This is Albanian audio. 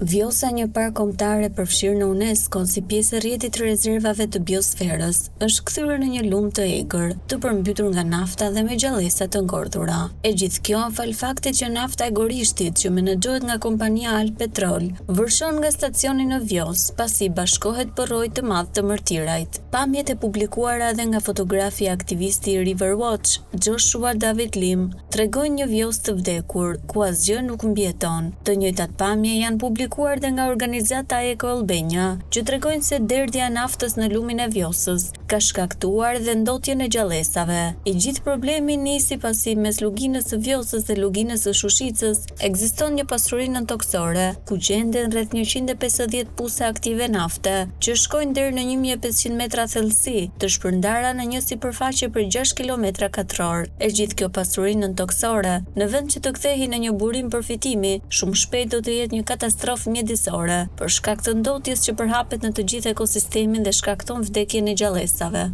Vjosa, një park kombëtar e përfshirë në UNESCO si pjesë e rrjetit të rezervave të biosferës, është kthyer në një lumë të egër, të përmbytur nga nafta dhe me gjallësa të ngordhura. E gjithë kjo fal faktit që nafta e Gorishtit, që menaxhohet nga kompania Alpetrol, vërshon nga stacioni në Vjos, pasi bashkohet përroj të madh të mërtirajt. Pamjet e publikuara edhe nga fotografi aktivisti i Riverwatch, Joshua David Lim, tregojnë një Vjos të vdekur, ku asgjë nuk mbijeton. Të njëjtat pamje janë publikuar dhe nga organizata Eco Albania, që tregojnë se derdhja e naftës në lumin e Vjosës ka shkaktuar dhe ndotjen e gjallësave. I gjithë problemi nisi pasi mes luginës së Vjosës dhe luginës së Shushicës ekziston një pasuri nëntoksore, ku gjenden rreth 150 puse aktive nafte, që shkojnë deri në 1500 metra thellësi, të shpërndara në një sipërfaqe për 6 km2. E gjithë kjo pasuri nëntoksore, në vend që të kthehej në një burim përfitimi, shumë shpejt do të jetë një katastrofë mjedisore për shkak të ndotjes që përhapet në të gjithë ekosistemin dhe shkakton vdekjen e gjallësave.